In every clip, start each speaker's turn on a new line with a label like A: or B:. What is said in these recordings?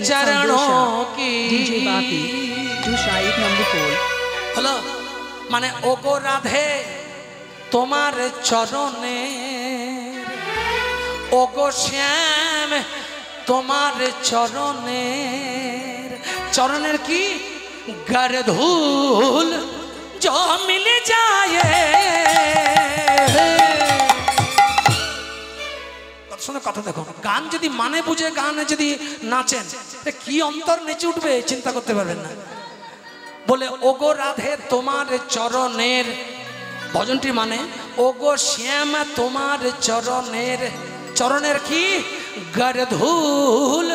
A: चरणों की
B: DJ Bapi two side number 4
A: হলো মানে ওগো রাধে তোমার চরণে ওগো শ্যাম তোমার চরণের চরণের কি গরধূল जो मिल जाए শুনে কথা দেখো গান যদি মানে বুঝে গানে যদি নাচেন কি অন্তর নেচে উঠবে চিন্তা করতে পারবেন না বলে ওগো রাধে তোমার চরণের ভজনটি মানে ওগো শ্যাম তোমার চরণের চরণের কি গরধূল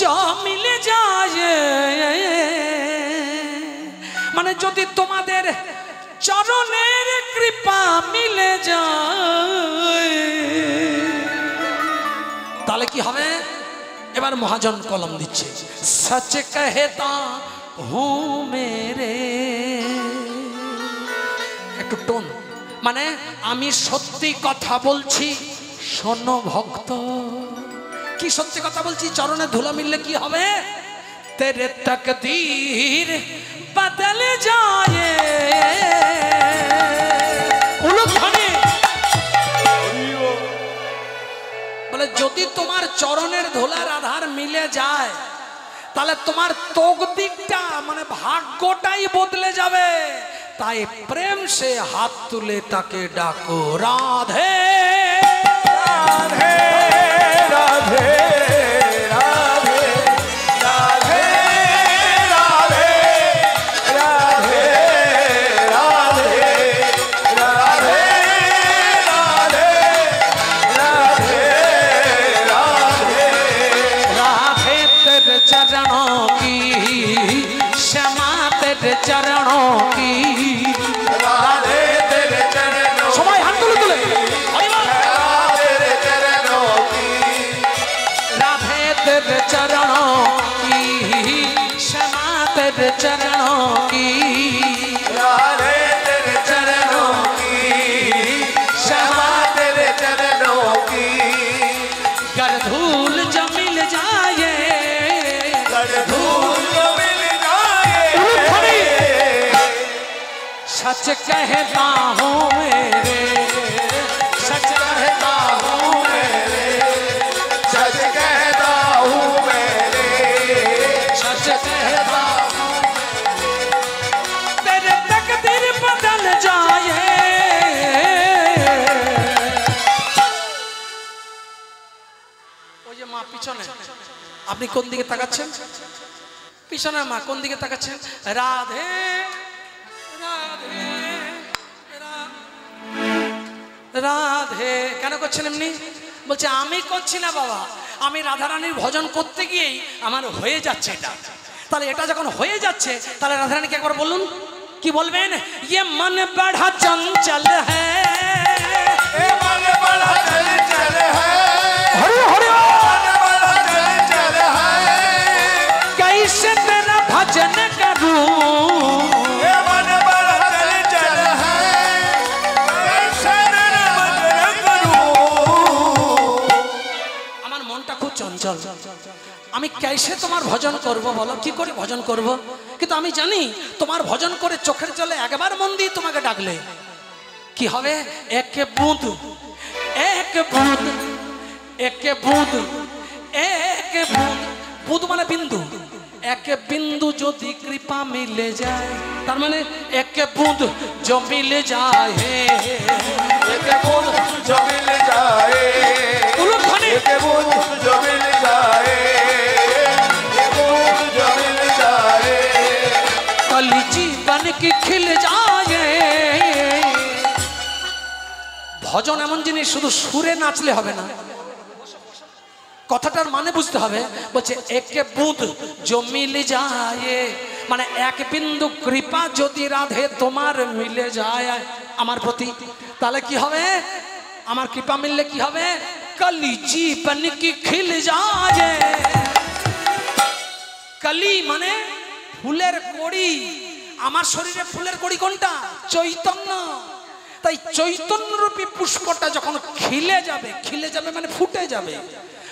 A: जो मिल जाए মানে যদি তোমাদের চরণের কৃপা মিলে যায় তাহলে কি হবে এবার মহাজন কলম দিচ্ছে সচ कहता हूँ मेरे একটু টোন মানে আমি সত্যি কথা বলছি শোনো ভক্ত কি সত্যি কথা বলছি চরণে ধুলা মিললে কি হবে तेरे तकदीर बदल जाए বলে যদি তোমার চরণের ধুলার আধার মিলে যায় তাহলে তোমার তকদিরটা মানে ভাগ্যটাই বদলে যাবে তাই প্রেম সে হাত তুলে তাকে ডাকো রাধে রাধে রাধে चरणों की क्षमा तेरे चरणों की राधे तेरे चरणों सबाई हाथ तुले तुले तेरे चरणों की राधे तेरे चरणों की क्षमा तेरे चरणों की राधे तेरे चरणों की क्षमा तेरे चरणों की गरधूल जो मिल जाए सच कहता हूँ मेरे सच कहता हूँ मेरे सच कहता हूँ मेरे सच कहता हूँ तेरे तकदीर बदल जाए ওই যে মা পিছনে আপনি কোন দিকে তাকাচ্ছেন পিছনে মা কোন দিকে তাকাচ্ছেন রাধে রাধে কেন করছেন এমনি বলছে আমি করছি না বাবা আমি রাধারানীর ভজন করতে গিয়েই আমার হয়ে যাচ্ছে এটা তাহলে এটা যখন হয়ে যাচ্ছে তাহলে রাধারানীকে একবার বলুন কি বলবেন ये मन बड़ा चंचल है ये मन बड़ा चंचल है हरि हरि मन बड़ा चंचल है कैसे तेरा भजन करूं আমি कैसे তোমার ভজন করব বলো কি করে ভজন করব কিন্তু আমি জানি তোমার ভজন করে চোখের জলে একবার মন দিয়ে তোমাকে ডাকলে কি হবে এক বুঁদ এক বুঁদ এক বুঁদ এক বুঁদ বুঁদ মানে বিন্দু এক বিন্দু যদি কৃপা মিলে যায় তার মানে এক বুঁদ जो मिल जाए एक बूंद जो मिल जाए एक बूंद जो मिल जाए एक बूंद जो मिल जाए कली जीवन की खिल जाए ভজন এমন জিনিস শুধু সুরে নাচলে হবে না কথাটার মানে বুঝতে হবে বলছে একে বুঁদ जो मिल जाए মানে এক বিন্দু কৃপা যদি রাধে তোমার মিলে যায় আমার প্রতি তাহলে কি হবে আমার কৃপা মিললে কি হবে कली जीवन की खिल जाए कली মানে ফুলের কড়ি আমার শরীরে ফুলের কড়ি কোনটা চৈতন্য তাই চৈতন্য রূপী পুষ্পটা যখন খিলে যাবে মানে ফুটে যাবে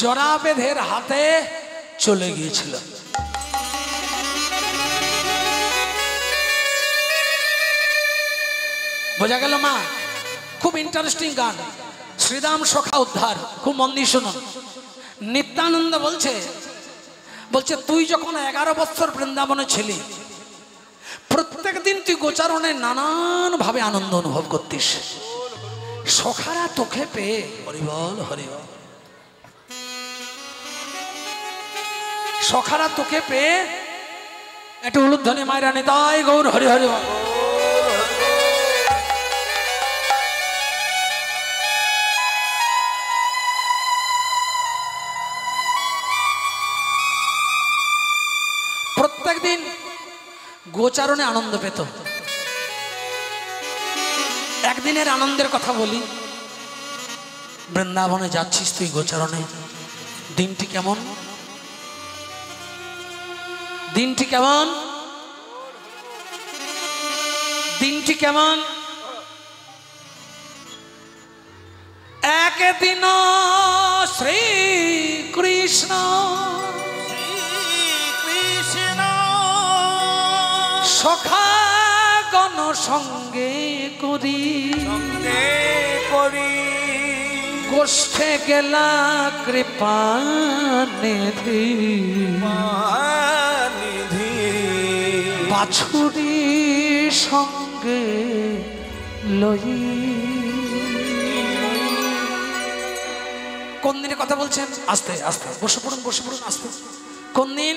A: জরাবেদের হাতে চলে গিয়েছিল। বোঝা গেল মা? খুব ইন্টারেস্টিং গান, শ্রীরাম সখা উদ্ধার। খুব মন দিয়ে শুনুন। নিত্যানন্দ বলছে তুই যখন 11 বছর বৃন্দাবনে ছিলি, প্রত্যেক দিন তুই গোচারণে নানান ভাবে আনন্দ অনুভব করতিস। সখারা তোকে পেয়ে হরিবল হরিবল, সখারা তোকে পেয়ে একটু উলুধ্বনি মায়েরা নিতাই গৌর হরি হরি বল। প্রত্যেক দিন গোচারণে আনন্দ পেত। একদিনের আনন্দের কথা বলি। বৃন্দাবনে যাচ্ছিস তুই গোচারণে, দিনটি কেমন? দিনটি কেমন? দিনটি কেমন? একদিন শ্রীকৃষ্ণ সখাগণ সঙ্গে করি গোষ্ঠে গেলা কৃপা নিধি বাছুরি সঙ্গে লই। কোন দিনে কথা বলছেন? আস্তে আস্তে বসে পড়ুন, বসে পড়ুন আস্তে। কোন দিন?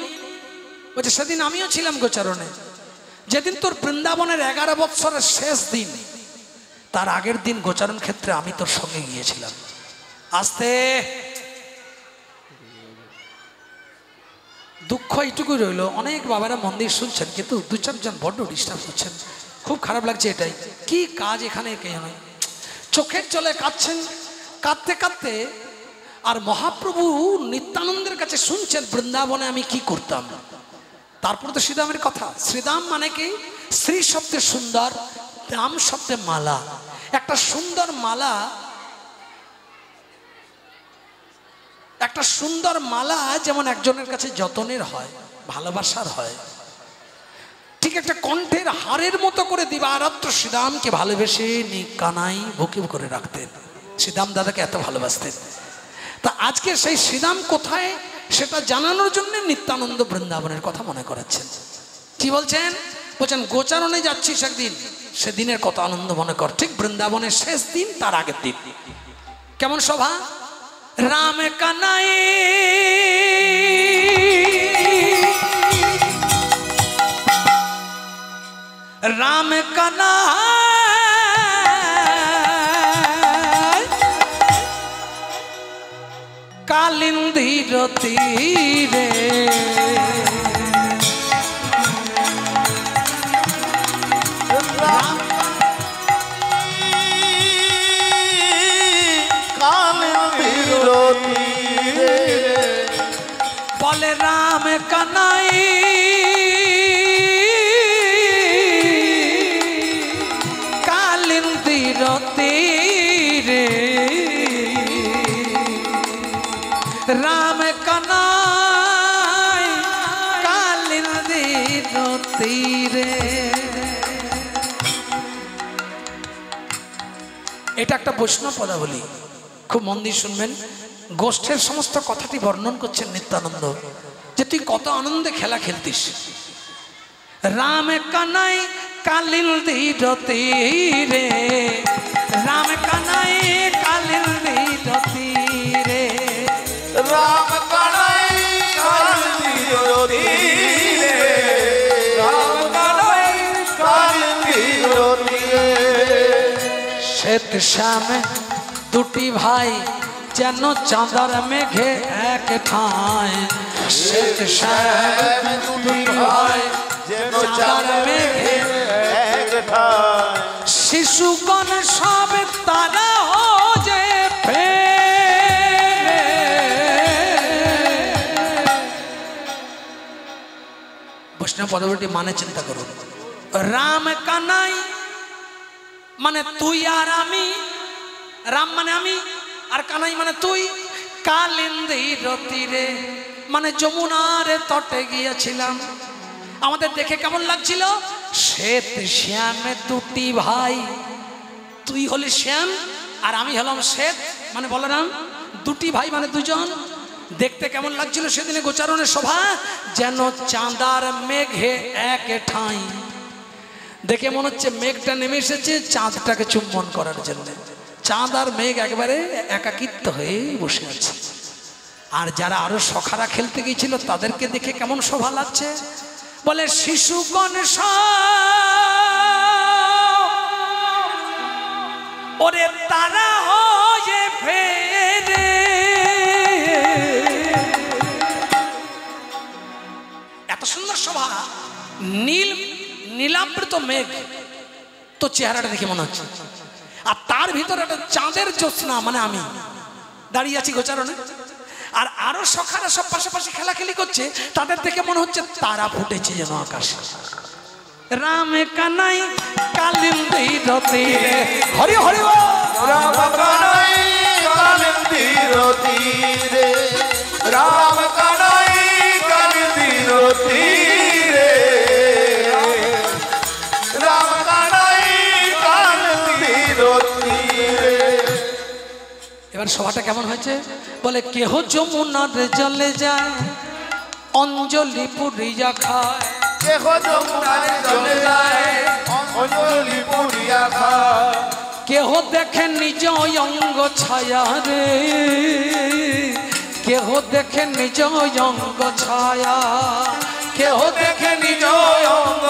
A: বলছে সেদিন আমিও ছিলাম গোচারণে। যেদিন তোর বৃন্দাবনের 11 বৎসরের শেষ দিন, তার আগের দিন গোচারণ ক্ষেত্রে আমি তোর সঙ্গে গিয়েছিলাম। আস্তে। দুঃখ এইটুকুই রইল, অনেক বাবারা মন্দির শুনছেন কিন্তু 2-4 জন বড্ড ডিস্টার্ব করছেন। খুব খারাপ লাগছে এটাই। কি কাজ এখানে কে নয়, চোখের জলে কাঁদছেন, কাঁদতে কাঁদতে। আর মহাপ্রভু নিত্যানন্দের কাছে শুনছেন বৃন্দাবনে আমি কি করতাম। তারপর তো শ্রীদামের কথা। শ্রীদাম মানে কি? শ্রী শব্দে সুন্দর, দাম শব্দে মালা। একটা সুন্দর মালা, একটা সুন্দর মালা যেমন একজনের কাছে যতনের হয়, ভালোবাসার হয়, ঠিক একটা কণ্ঠের হারের মতো করে দিবারাত্র শ্রীদামকে ভালোবেসে কানাই বুকে করে রাখতেন। শ্রীদাম দাদাকে এত ভালোবাসতেন। তা আজকে সেই শ্রীদাম কোথায় সেটা জানানোর জন্য নিত্যানন্দ বৃন্দাবনের কথা মনে করাচ্ছেন। কি বলছেন? বলছেন গোচারণে যাচ্ছিস একদিন, সেদিনের কত আনন্দ মনে কর। ঠিক বৃন্দাবনের শেষ দিন, তার আগের দিন কেমন সভা। রাম কানাই রাম কানাই কালিন্দির তীরে বলে রাম কানাই কালিন্দির তীরে রাম কানাই কালিন্দির তীরে। এটা একটা বৈষ্ণব পদাবলী, খুব মন দিয়ে শুনবেন। গোষ্ঠের সমস্ত কথাটি বর্ণন করছেন নিত্যানন্দ, যে তুই কত আনন্দে খেলা খেলতিস। রাম কানাই কালিন্দির তীরে, রাম কানাই কালিন্দির তীরে,
C: রাম কানাই কালিন্দির তীরে, রাম কানাই কালিন্দির তীরে।
A: শ্বেত শ্যাম দুটি ভাই যেন চাঁদার মেঘে এক ঠায়। শ্বেত শ্যাম দুটি ভাই যেন চাঁদার মেঘে
C: এক ঠায়।
A: শিশুগণ সব তারা যে বৈষ্ণব পদাবলীটি মানে চিন্তা করুন। রাম কানাই মানে তুই আর আমি, রাম মানে আমি আর কানাই মানে তুই। কালিন্দীর তীরে, মানে যমুনার তটে গিয়েছিলাম। আমাদের দেখে কেমন লাগছিল? শ্বেত শ্যামে দুটি ভাই, তুই হলি শ্যাম আর আমি হলাম শ্বেত, মানে বলরাম, দুটি ভাই মানে দুজন। দেখতে কেমন লাগছিল সেদিনে গোচারণের শোভা? যেন চাঁদার মেঘে এক ঠাঁই। দেখে মনে হচ্ছে মেঘটা নেমে এসেছে চাঁদটাকে চুম্বন করার জন্য। চাঁদ আর মেঘ একবারে একাকিত্ব হয়ে বসে আছে। আর যারা আরো সখারা খেলতে গিয়েছিল তাদেরকে দেখে কেমন শোভা লাগছে? বলে শিশুগণ ওরে তারা হয়ে ফেরে, এত সুন্দর শোভা, নীলাবৃত মেঘ তো চেহারাটা দেখে মনে হচ্ছে। আর তার ভিতরে একটা চাঁদের জ্যোৎস্না, মানে আমি দাঁড়িয়ে আছি গোচারণে। আর আরো সখারা সব পাশাপাশি খেলাখেলি করছে, তাদের দেখে মনে হচ্ছে তারা ফুটেছে যেন আকাশে। রাম কানাই কালিন্দীর তীরে, হরি হরি বল।
C: রাম কানাই কালিন্দীর তীরে, রাম কানাই কালিন্দীর তীরে, রাম কানাই কালিন্দীর তীরে।
A: এবার সভাটা কেমন হয়েছে? বলে কেহ যমুনার জলে যায়, অঞ্জলি পুরিয়া খায়।
C: কেহ যমুনার জলে যায়, অঞ্জলি পুরিয়া খায়।
A: কেহ দেখে নিজ অঙ্গ ছায়া রে, কেহ দেখে নিজ অঙ্গ ছায়া, কেহ দেখে নিজ অঙ্গ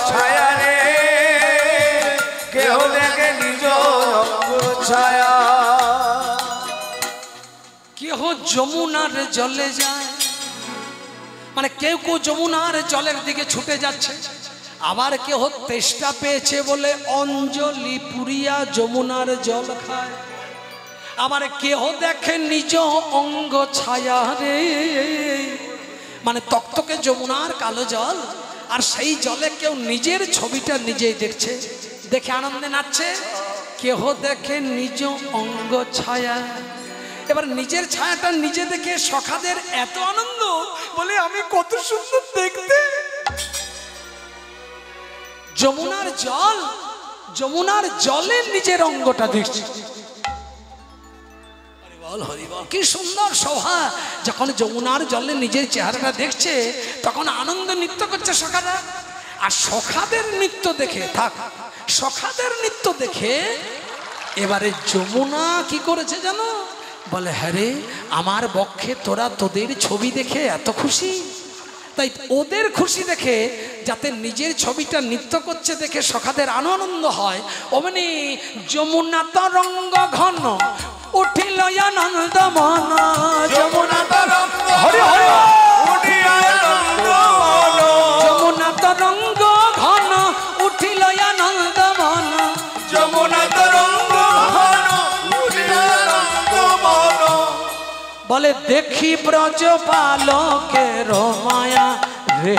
C: ছায়া রে, কেহ দেখে নিজ অঙ্গ ছায়া।
A: কেহ যমুনার জলে যায়, মানে কেউ কেউ যমুনার জলের দিকে ছুটে যাচ্ছে। আবার কেহ তেষ্টা পেয়েছে বলে অঞ্জলি পুরিয়া যমুনার জল খায়। আবার কেহ দেখে নিজ অঙ্গ ছায়া রে, মানে তক্তকে যমুনার কালো জল, আর সেই জলে কেউ নিজের ছবিটা নিজেই দেখছে, দেখে আনন্দে নাচছে। কেহ দেখে নিজ অঙ্গ ছায়া, এবার নিজের ছায়াটা নিজে দেখে সখাদের এত আনন্দ, বলে আমি কত সুন্দর দেখতে। যমুনার জল, যমুনার জলে নিজের অঙ্গটা দেখছে। কি সুন্দর শোভা! যখন যমুনার জলে নিজের চেহারাটা দেখছে তখন আনন্দ নৃত্য করছে সখারা। আর সখাদের নৃত্য দেখে থাক, সখাদের নৃত্য দেখে এবারে যমুনা কি করেছে জানো? বলে হ্যাঁ রে, আমার বক্ষে তোরা তোদের ছবি দেখে এত খুশি, তাই ওদের খুশি দেখে যাতে নিজের ছবিটা নৃত্য করছে দেখে সখাদের আনন্দ হয়, অমনি যমুনা তরঙ্গ ঘন উঠিল আনন্দ মন।
C: যমুনা তরঙ্গ
A: হরি হরি
C: উঠিল আনন্দ মন,
A: যমুনা তরঙ্গ ঘন উঠিল আনন্দ মন,
C: যমুনা তরঙ্গ ঘন উঠিল আনন্দ মন।
A: বলে দেখি ব্রজ বালকের মায়া রে,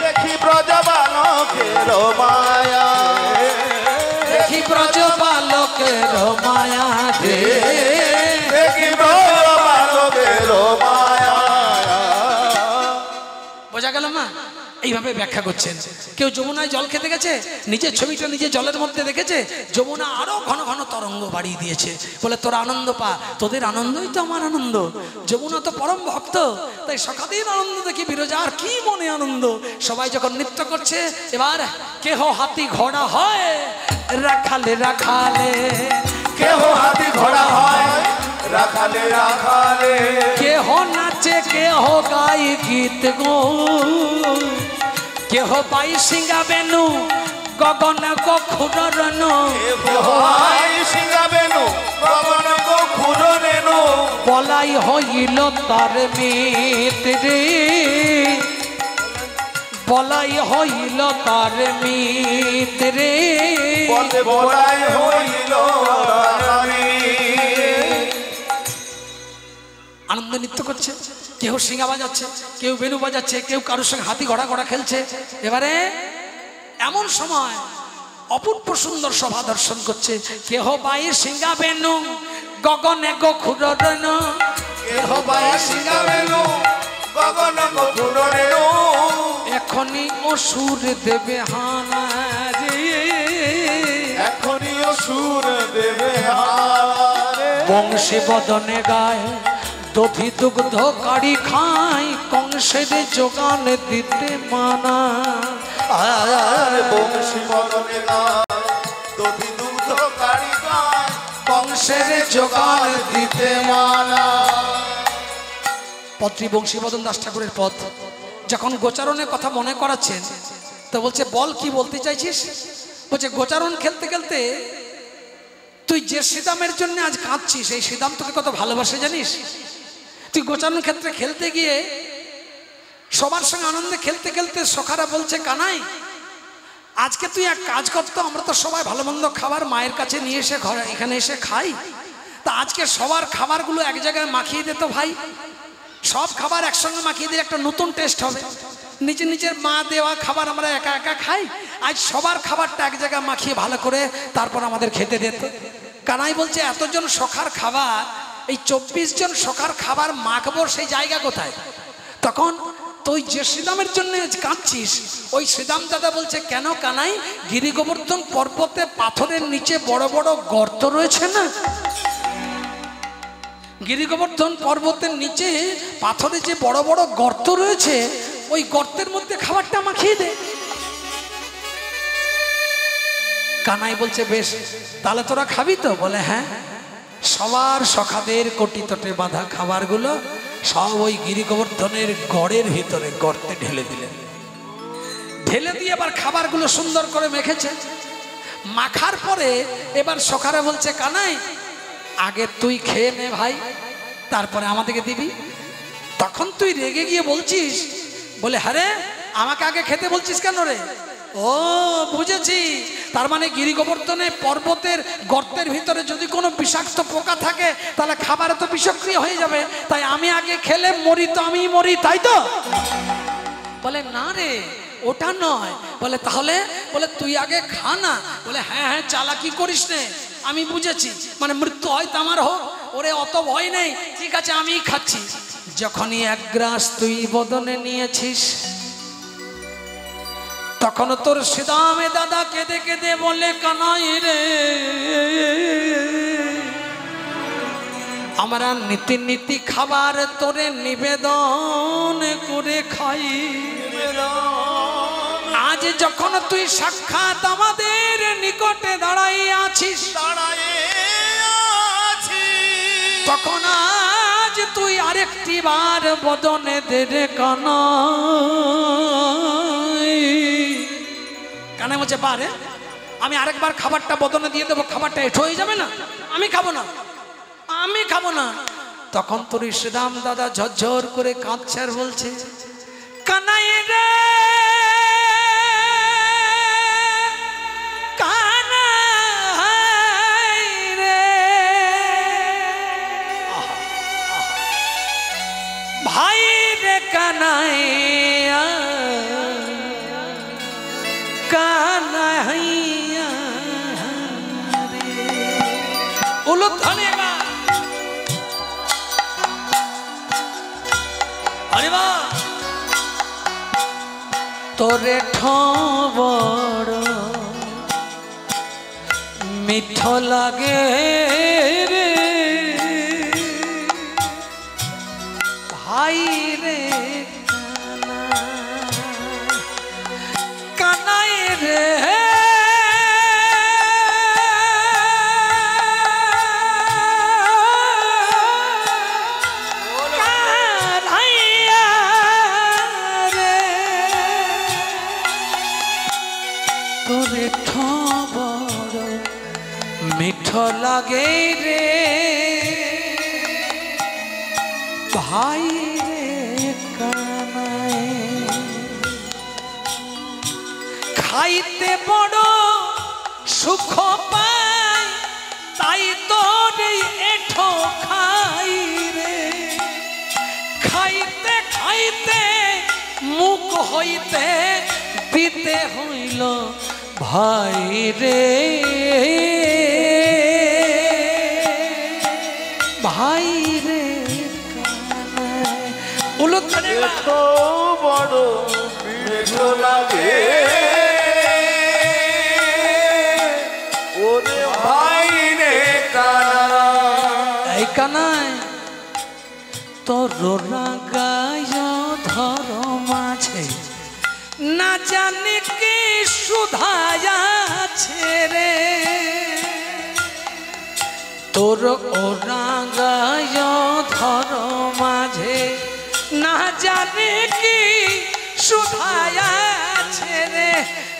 C: দেখি ব্রজ বালকের মায়া,
A: দেখি ব্রজ বালকের মায়া রে,
C: দেখি ব্রজ বালকের মায়া।
A: বোঝা গেল মা? এইভাবে ব্যাখ্যা করছেন। কেউ যমুনায় জল খেতে গেছে, নিজের ছবিটা নিজে জলের মধ্যে দেখেছে, যমুনা আরো ঘন ঘন তরঙ্গ বাড়িয়ে দিয়েছে, বলে তোরা আনন্দ পা, তোদের আনন্দই তো আমার আনন্দ। যমুনা তো পরম ভক্ত, তাই সখাদের আনন্দ দেখি বিরজার কি মনে আনন্দ। সবাই যখন নৃত্য করছে, এবার কেহ হাতি ঘোড়া হয় রাখালে রাখালে,
C: কেহ হাতি ঘোড়া হয় রাখালে রাখালে,
A: কেহ নাচে কেহ গাই গীত গো, কেহ পাই সিঙ্গা বেনু গগন গখুর রনু,
C: কেহ আই সিঙ্গা বেনু গগন গখুর রেনু,
A: বলাই হইল তার মিত রে, বলাই হইল তার মিত রে,
C: বলাই হইল রানী।
A: আনন্দ নৃত্য করছে, কেউ সিঙ্গা বাজাচ্ছে, কেউ বেনু বাজাচ্ছে, কেউ কারোর সঙ্গে হাতি ঘোড়া ঘোড়া খেলছে। এবারে এমন সময় অপূর্ব সুন্দর শোভা দর্শন করছে। কেহ বাই সিঙ্গা বেনু গগনে গখুর রেণু,
C: কেহ বাই সিঙ্গা বেনু গগনে গখুর রেণু,
A: এখনি অসুর দেবে হানা রে,
C: এখনি অসুর দেবে হারে।
A: বংশী বদনে গায় দধি দুগ্ধ কাড়ি খায়, কংসের যোগান দিতে মানা।
C: আর বংশী বদনে গায় দধি দুগ্ধ কাড়ি খায়, কংসের যোগান দিতে মানা।
A: পত্রী বংশীবদন দাস ঠাকুরের পদ যখন গোচারণের কথা মনে করাচ্ছেন, তো বলছে বল কি বলতে চাইছিস? বলছে গোচারণ খেলতে খেলতে তুই যে শ্রীদামের জন্য আজ কাঁদছিস, এই শ্রীদাম তোকে কত ভালোবাসে জানিস? তুই গোচারণ ক্ষেত্রে খেলতে গিয়ে সবার সঙ্গে আনন্দে খেলতে খেলতে সখারা বলছে কানাই আজকে তুই এক কাজ করতো, আমরা তো সবাই ভালো মন্দ খাবার মায়ের কাছে নিয়ে এসে ঘরে এখানে এসে খাই, তা আজকে সবার খাবারগুলো এক জায়গায় মাখিয়ে দে তো ভাই, সব খাবার একসঙ্গে মাখিয়ে দিলে একটা নতুন টেস্ট হবে। নিজের নিজের মা দেওয়া খাবার আমরা একা একা খাই, আজ সবার খাবারটা এক জায়গায় মাখিয়ে ভালো করে তারপর আমাদের খেতে দিত। কানাই বলছে এতজন সখার খাবার, এই 24 জন সখার খাবার মাখবো সেই জায়গা কোথায়? তখন তুই যে শ্রীদামের জন্য কাঁদছিস, ওই শ্রীদাম দাদা বলছে কেন কানাই, গিরি গোবর্ধন পর্বতে পাথরের নিচে বড় বড় গর্ত রয়েছে না, গিরি গোবর্ধন পর্বতের নিচে পাথরে যে বড় বড় গর্ত রয়েছে, ওই গর্তের মধ্যে খাবারটা মাখিয়ে দে। কানাই বলছে বেশ, তাহলে তোরা খাবি তো? বলে হ্যাঁ। সবার সখাদের কোটি তটে বাঁধা খাবারগুলো সব ওই গিরি গোবর্ধনের গড়ের ভিতরে গর্তে ঢেলে দিলেন। ঢেলে দিয়ে এবার খাবারগুলো সুন্দর করে মেখেছে। মাখার পরে এবার সখারা বলছে কানাই আগে তুই খেয়ে নে ভাই, তারপরে আমাদেরকে দিবি। তখন তুই রেগে গিয়ে বলছিস, বলে হ্যাঁ রে আমাকে আগে খেতে বলছিস কেন রে? ও বুঝেছি, তার মানে গিরি গোবর্ধনে পর্বতের গর্তের ভিতরে যদি কোনো বিষাক্ত পোকা থাকে তাহলে খাবারে তো বিষক্রিয়া হয়ে যাবে, তাই আমি আগে খেলে মরি তো আমি মরি, তাই তো? বলে না রে ওটা নয়। বলে তাহলে? বলে তুই আগে খা না। বলে হ্যাঁ হ্যাঁ চালাকি করিস নে, আমি বুঝেছি, মানে মৃত্যু হয়তো আমার হোক, ওরে অত ভয় নেই, ঠিক আছে আমিই খাচ্ছি। যখনই এক গ্রাস তুই বদনে নিয়েছিস, তখন তোর শ্রীদামে দাদা কেঁদে কেঁদে বলে কানাই রে আমরা নীতি নীতি খাবার তোরে নিবেদন করে খাই, আজ যখন তুই সাক্ষাৎ আমাদের নিকটে দাঁড়াই আছিস, তখন আজ তুই আরেকটি বার বদনে দে রে কানাই। কানাই বলছে বারে আমি আরেকবার খাবারটা বদনে দিয়ে দেবো, খাবারটা এঠো হয়ে যাবে না, আমি খাবো না, আমি খাবো না। তখন তোর শ্রীরাম দাদা ঝরঝর করে কাঁদছে আর বলছে কানাই রে কানাই রে, ভাই রে কানাইয়া কানাইয়া রে। উলুক ধন্যবাদ। তোরে ঠবড় মিঠ লাগে রে ভাই রে কানাই রে, মিঠ লাগে রে ভাই রে কানাই, খাইতে বড় সুখ পাই তাই তোর এঠো খাই রে, খাইতে খাইতে মুখ হইতে দিতে হইল ভাই রে ভাই রে উলুধ্বনি
C: এত বড় মিঠো লাগে ওরে ভাই রে কানা।
A: এই কানাই তোর রাগায় ধর মাঝে না জানি কি সুধায়াছে রে তোর ও রাগায় ধর মাঝে না জানি কি সুধায়াছে রে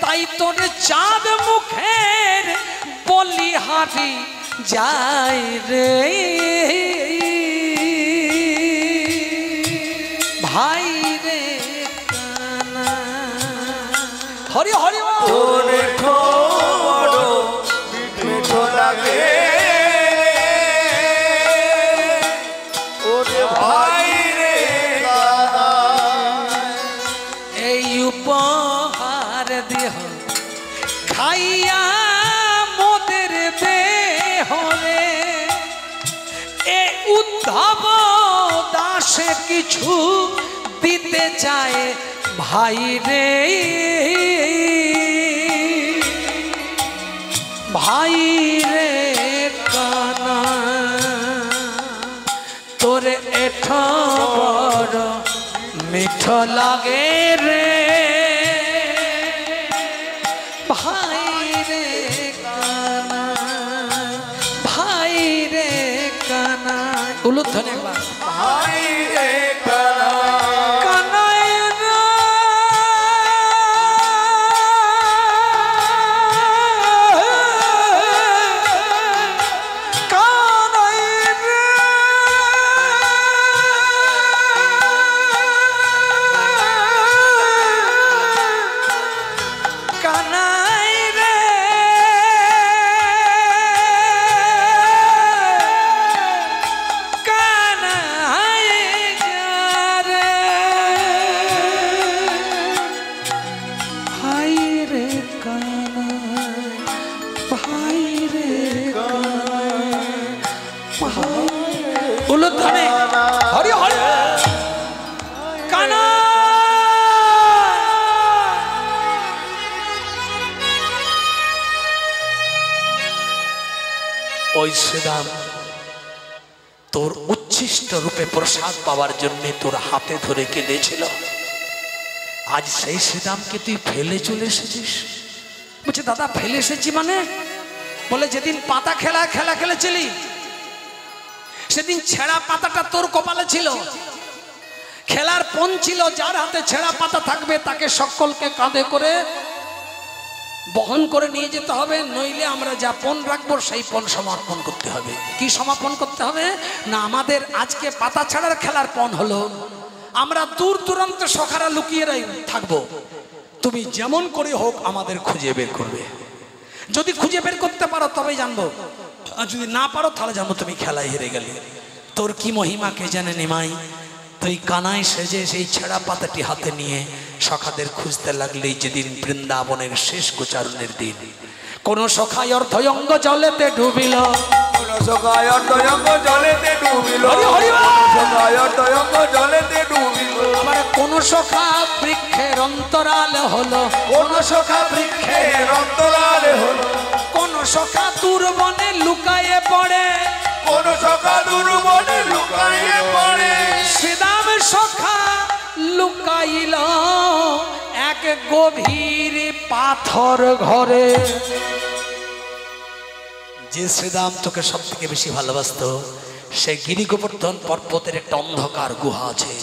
A: তাই তোর চাঁদ মুখের বলিহারি যায় রে ভাই রে কানা হরি হরি
C: ওরে বড় মিঠো লাগে ওরে ভাই রে কানা।
A: এই উপহার দেহ খাইয়া মোদের দেহরে এ উদ্ধব দাসে কিছু দিতে চায় ভাই রে ভাই রে কানা তোর এঠ বড় মিঠ লাগে রে ভাই রে কানা ভাই রে কানা উলুধ্বনি একবার
C: ভাই রে কানা।
A: কানাই রে কানাই রে কানাই রে কানাই রে ভাই রে কানাই ভাই রে কানাই উলুধ্বনি হরি হরি কানা ওই শ্রীরাম তোর উচ্ছিষ্ট রূপে প্রসাদ পাওয়ার জন্য তোর হাতে ধরে কেঁদেছিল আজ সেই শ্রীরামকে তুই ফেলে চলে এসেছিস বলছে দাদা ফেলে এসেছি মানে বলে যেদিন পাতা খেলা খেলেছিলি সেদিন ছেঁড়া পাতাটা তোর কপালে ছিল খেলার পণ ছিল যার হাতে ছেঁড়া পাতা থাকবে তাকে সকলকে কাঁধে করে বহন করে নিয়ে যেতে হবে নইলে আমরা যা পণ রাখবো সেই পণ সমাপন করতে হবে কি সমাপন করতে হবে না আমাদের আজকে পাতা ছাড়ার খেলার পণ হলো আমরা দূর দূরান্ত সখারা লুকিয়ে থাকবো তুমি যেমন করে হোক আমাদের খুঁজে বের করবে যদি খুঁজে বের করতে পারো তবেই জানবো আর যদি না পারো তাহলে জানবো তুমি খেলায় হেরে গেলে তোর কি মহিমা কে জানে নিমাই তুই কানাই সেজে সেই ছেঁড়া পাতাটি হাতে নিয়ে সখাদের খুঁজতে লাগলেই যেদিন বৃন্দাবনের শেষ গোচারণের দিন কোন সখায় অর্ধয়ঙ্গ জলেতে ডুবিল
C: কোন সখায় অর্ধয়ঙ্গ জলেতে ডুবিল
A: হরি হরি বল।
C: সখায় অর্ধয়ঙ্গ জলেতে ডুবিল
A: আবার কোন সখা বৃক্ষের অন্তরাল হলো
C: কোন সখা বৃক্ষের অন্তরালে হলো
A: কোন সখা দূর বনে লুকায়ে পড়ে
C: কোন সখা দুর্বনে লুকাইয়ে পড়ে
A: শ্রীরাম সখা লুকাইল এক গভীর পাথর ঘরে যে শ্রীরাম তোকে সব থেকে বেশি ভালোবাসতো সেই গিরি গোবর্ধন পর্বতের একটা অন্ধকার গুহা আছে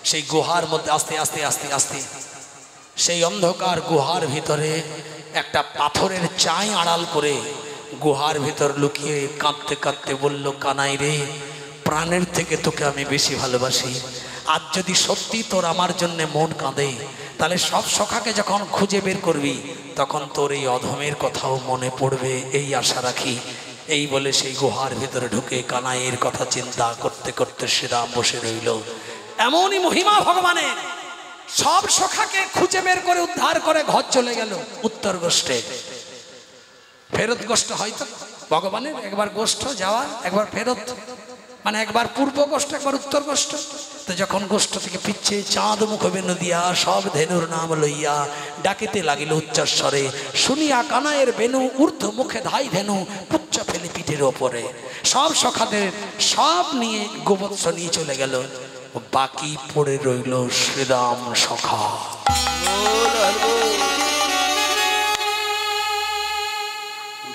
A: সেই গুহার মধ্যে আস্তে আস্তে আস্তে আস্তে সেই অন্ধকার গুহার ভিতরে একটা পাথরের চাই আড়াল করে গুহার ভিতর লুকিয়ে কাঁদতে কাঁদতে বলল কানাই রে প্রাণের থেকে তোকে আমি বেশি ভালোবাসি আজ যদি সত্যি তোর আমার জন্য মন কাঁদে তাহলে সব সখাকে যখন খুঁজে বের করবি তখন তোর এই অধমের কথাও মনে পড়বে এই আশা রাখি এই বলে সেই গুহার ভিতরে ঢুকে কানাইয়ের কথা চিন্তা করতে করতে শ্রীরাম বসে রইল এমনই মহিমা ভগবানের সব সখাকে খুঁজে বের করে উদ্ধার করে ঘর চলে গেল উত্তর গোষ্ঠে। ফেরত গোষ্ঠ হয়তো ভগবানের একবার গোষ্ঠ যাওয়া, একবার ফেরত, মানে একবার পূর্ব গোষ্ঠ একবার উত্তর গোষ্ঠ। তো যখন গোষ্ঠ থেকে পিচ্ছে চাঁদ মুখ বেনু দিয়া সব ধেনুর নাম লইয়া ডাকিতে লাগিল উচ্চস্বরে, শুনিয়া কানাইয়ের বেনু ঊর্ধ্ব মুখে ধাই ধেনু পুচ্চ ফেলে পিঠের ওপরে। সব সখাদের সব নিয়ে গোবৎস নিয়ে চলে গেল, বাকি পড়ে রইল শ্রীরাম সখা।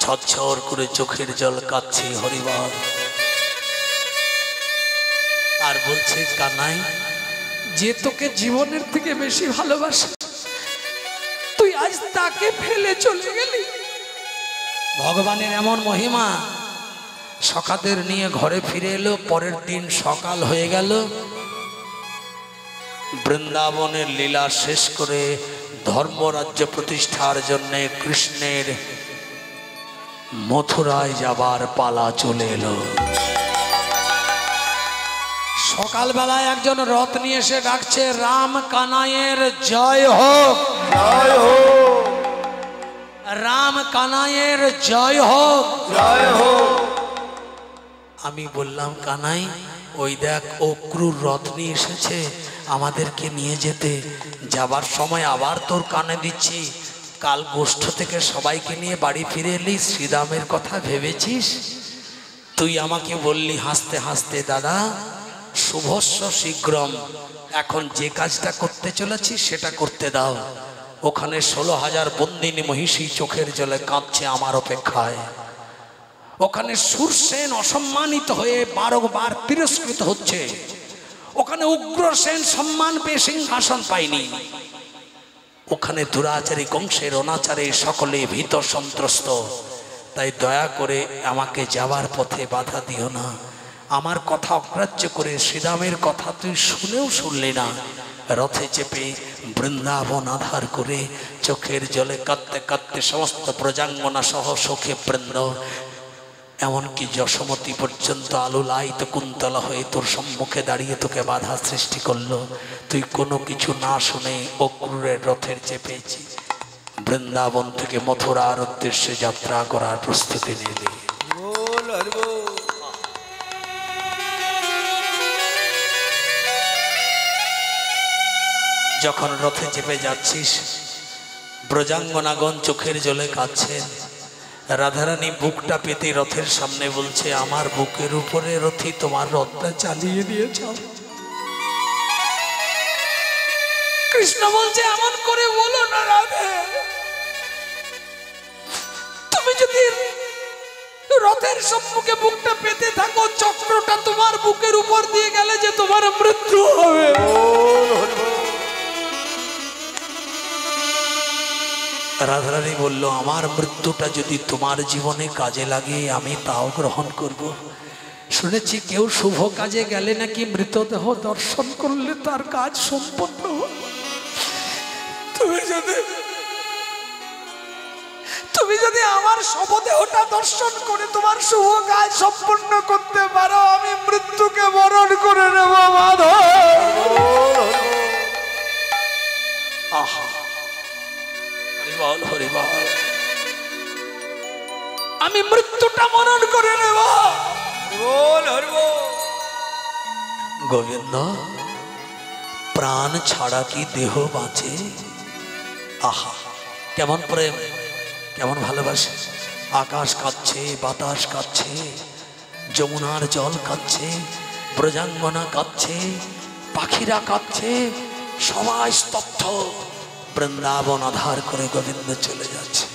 A: ঝরঝর করে চোখের জল কাচ্ছে হরিবার, আর বলছে কানাই যে তোকে জীবনের থেকে বেশি ভালোবাসে তুই আজ তাকে ফেলে চলে গেলি। ভগবানের এমন মহিমা। সখাদের নিয়ে ঘরে ফিরে এলো। পরের দিন সকাল হয়ে গেল, বৃন্দাবনের লীলা শেষ করে ধর্মরাজ্য প্রতিষ্ঠার জন্য কৃষ্ণের মথুরায় যাবার পালা চলে এলো। সকালবেলায় একজন রথ নিয়ে এসে ডাকছে, রাম কানাইয়ের জয় হোক,
C: জয় হোক,
A: রাম কানাইয়ের জয় হোক,
C: জয় হোক।
A: আমি বললাম কানাই ওই দেখ ও ক্রুর রথ নিয়ে এসেছে আমাদেরকে নিয়ে যেতে, যাবার সময় আবার তোর কানে দিচ্ছি, কাল গোষ্ঠ থেকে সবাইকে নিয়ে বাড়ি ফিরে এলি, শ্রীরামের কথা ভেবেছিস? তুই আমাকে বললি হাসতে হাসতে, দাদা শুভস্য শীঘ্রম, এখন যে কাজটা করতে চলেছি সেটা করতে দাও। ওখানে 16,000 বন্দিনী মহিষী চোখের জলে কাঁদছে আমার অপেক্ষায়। ওখানে সুরসেন অসম্মানিত হয়ে 12 বার তিরস্কৃত হচ্ছে। ওখানে উগ্রসেন সম্মান পেয়ে সিংহাসন পায়নি। ওখানে দুরাচারী কংসের অনাচারে সকলে ভীত সন্ত্রস্ত। তাই দয়া করে আমাকে যাওয়ার পথে বাধা দিও না। আমার কথা অগ্রাহ্য করে শ্রীরামের কথা তুই শুনেও শুনলি না। রথে চেপে বৃন্দাবন আধার করে চোখের জলে কাঁদতে কাঁদতে সমস্ত প্রজাঙ্গনা সহ সখে বৃন্দ, এমনকি যশোমতী পর্যন্ত আলুলায়িত কুন্তলা হয়ে তোর সম্মুখে দাঁড়িয়ে তোকে বাধা সৃষ্টি করলো। তুই কোনো কিছু না শুনে অক্রূরের রথের চেপেছি বৃন্দাবন থেকে মথুরার উদ্দেশ্যে যাত্রা করার প্রস্তুতি নিলি। যখন রথে চেপে যাচ্ছিস ব্রজাঙ্গনাগণ চোখের জলে কাঁদছেন। রাধারানী বুকটা পেতে রথের সামনে বলছে, আমার বুকের উপরে রথি তোমার রথটা চালিয়ে দিয়েছ। কৃষ্ণ বলছে, এমন করে বলো না রাধে, তুমি যদি রথের সম্মুখে বুকটা পেতে থাকো, চক্রটা তোমার বুকের উপর দিয়ে গেলে যে তোমার মৃত্যু হবে। রাধারানী বলল, আমার মৃত্যুটা যদি তোমার জীবনে কাজে লাগে আমি তাও গ্রহণ করব। শুনেছি কেউ শুভ কাজে গেলে নাকি মৃতদেহ দর্শন করলে তার কাজ সম্পন্ন হয়। তুমি যদি আমার শবদেহটা দর্শন করে তোমার শুভ কাজ সম্পন্ন করতে পারো, আমি মৃত্যুকে বরণ করে নেব মাধব। আহা, আমি মৃত্যুটা মরণ করে নেব। গোবিন্দ, প্রাণ ছাড়া কি দেহ বাঁচে? আহা, কেমন প্রেম, কেমন ভালোবাসে। আকাশ কাঁদছে, বাতাস কাঁদছে, যমুনার জল কাঁদছে, ব্রজাঙ্গনা কাঁদছে, পাখিরা কাঁদছে, সবাই স্তব্ধ। বৃন্দাবন আধার করে গোবিন্দ চলে যাচ্ছে।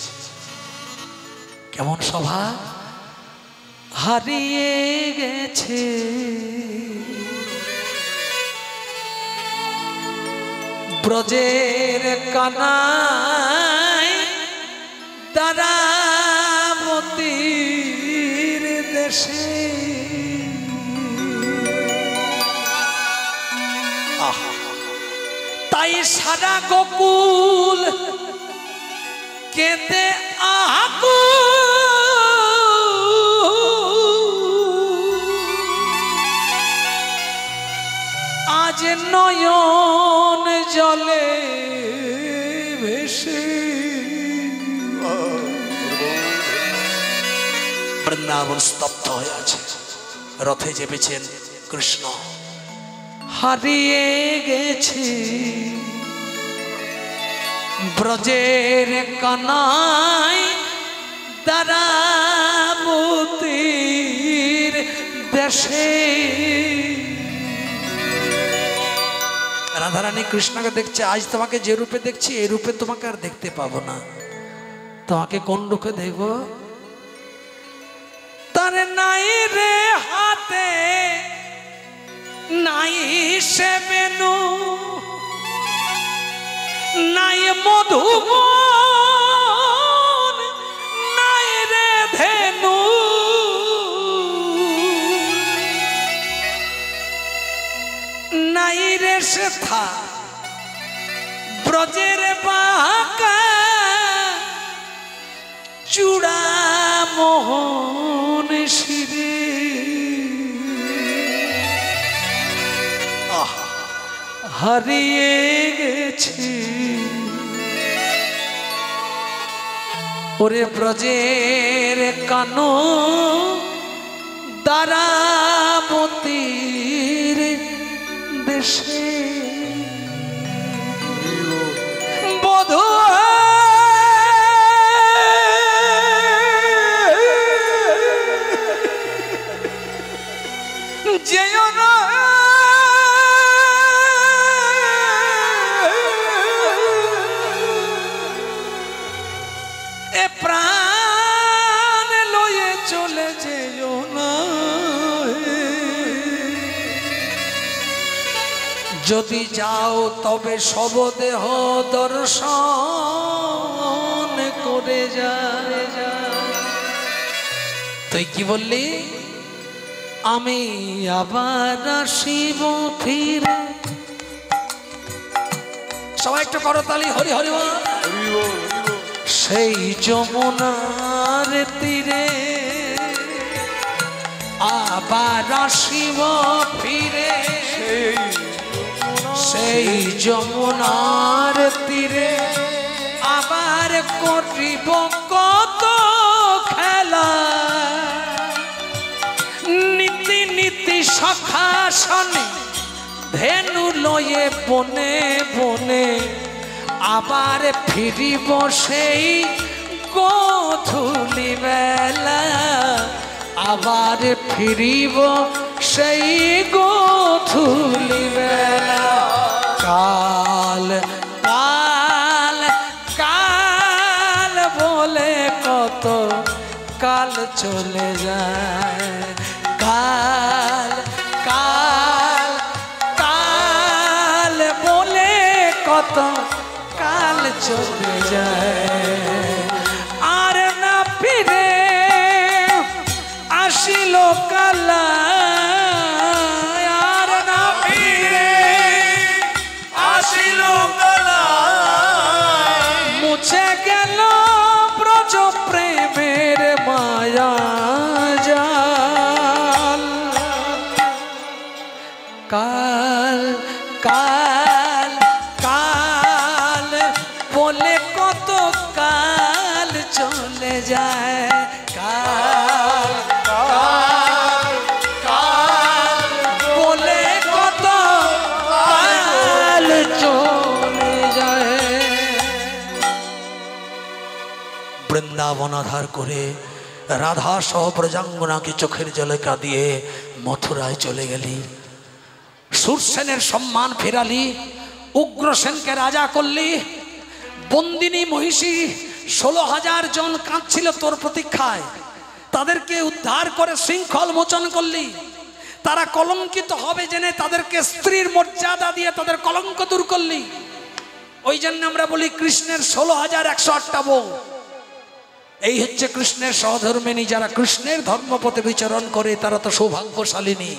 A: কেমন সভা, হারিয়ে গেছে ব্রজের কানাই তারাবতীর দেশে। তাই সারা গোকুল কেঁদে আজ নয়ন জলে বৃন্দাবন স্তব্ধ হয়ে আছে। রথে চেপেছেন কৃষ্ণ। হারিয়ে গেছে ব্রজের কানাই দ্বারাবতীর দেশে। রাধারানী কৃষ্ণকে দেখছে, আজ তোমাকে যে রূপে দেখছি এই রূপে তোমাকে আর দেখতে পাবো না, তোমাকে কোন রূপে দেখব? তার নাই রে হাতে নাই সে বেনু, নাই মধুবন, নাই রে ধেনু, নাই রে সেথা ব্রজের বাঁকা চূড়া মোহন শিরে। হারিয়ে গেছে ওরে ব্রজের কানো দ্বারাবতীর দেশে। বধূ যেও না এ প্রাণ লয়ে চলে যেও না, যদি যাও তবে শবদেহ দর্শন করে যায়। তুই কি বললি? আমি আবার আসিব ফিরে। সবাই একটু করতালি, হরি হরি বল। সেই যমুনার তীরে আবার আসিব ফিরে, সেই যমুনার তীরে আবার করিব কত খেলা। নীতি নীতি সখা শনি ধেনু লয়ে বনে বনে আবার ফিরিব সেই গোধূলি বেলা, আবার ফিরিব সেই গোধূলি বেলা। কাল কাল কাল বলে কত কাল চলে যায়। কাল কাল কাল বলে কত কাল চলে যায়। আর না ফিরে আসিল কালা, আর না ফিরে আসিল কালা। মুছে গেল ব্রজ প্রেমের মায়া জাল। কাল কাল কাল বলে কত কাল চলে যায়। কাল কাল কাল বলে কত কাল চলে যায়। বৃন্দাবন আধার করে রাধা সহ ব্রজাঙ্গনাকে চোখের জলে কাঁদিয়ে মথুরায় চলে গেলি। সুরসেনের সম্মান ফেরালি, উগ্রসেনকে রাজা করলি। বন্দিনী মহিষী 16,000 জন কাঁদছিল তোর প্রতীক্ষায়, তাদেরকে উদ্ধার করে শৃঙ্খল মোচন করলি। তারা কলঙ্কিত হবে জেনে তাদেরকে স্ত্রীর মর্যাদা দিয়ে তাদের কলঙ্ক দূর করলি। ওই জন্য আমরা বলি কৃষ্ণের 16,108টা বউ। এই হচ্ছে কৃষ্ণের সহধর্মিনী। যারা কৃষ্ণের ধর্মপথে বিচরণ করে তারা তো সৌভাগ্যশালিনী।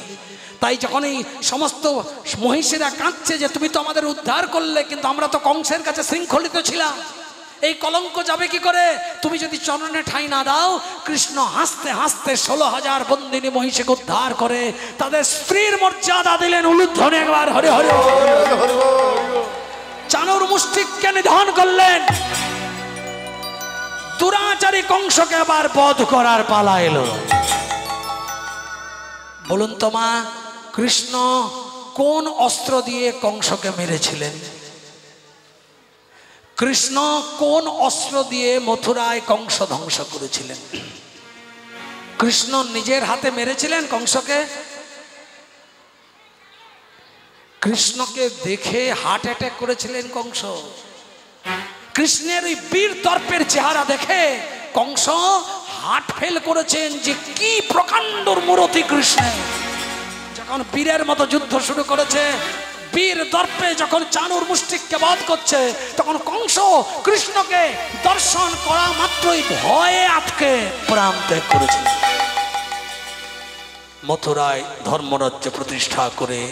A: তাই যখন এই সমস্ত মহিষীরা কাঁদছে যে তুমি তো আমাদের উদ্ধার করলে, কিন্তু আমরা তো কংসের কাছে শৃঙ্খলিত ছিলাম, এই কলঙ্ক যাবে কি করে? তুমি যদি চরণে ঠাঁই না দাও। কৃষ্ণ হাসতে হাসতে 16,000 বন্দিনী মহিষীকে উদ্ধার করে তাদের স্ত্রীর মর্যাদা দিলেন। উলুধ্বনি একবার হরে হরে। চানুর মুষ্টিককে নিধন করলেন। দুরাচারী কংসকে আবার বধ করার পালা এলো। বলুন তো মা, কৃষ্ণ কোন অস্ত্র দিয়ে কংসকে মেরেছিলেন? কৃষ্ণ কোন অস্ত্র দিয়ে মথুরায় কংস ধ্বংস করেছিলেন? কৃষ্ণ নিজের হাতে মেরেছিলেন কংসকে? কৃষ্ণকে দেখে হার্ট অ্যাটাক করেছিলেন কংস? কৃষ্ণের ওই বীর দর্পের চেহারা দেখে কংস হার্ট ফেল করেছেন যে কি প্রকাণ্ডর মূরতি কৃষ্ণের। যখন বীরের মতো যুদ্ধ শুরু করেছে, বীর দর্পে যখন চানুর মুষ্টিককে বধ করছে, তখন কংস কৃষ্ণকে দর্শন করা মাত্রই ভয়ে আটকে প্রাণ ত্যাগ করেছিল। মথুরায় ধর্মরাজ্য প্রতিষ্ঠা করে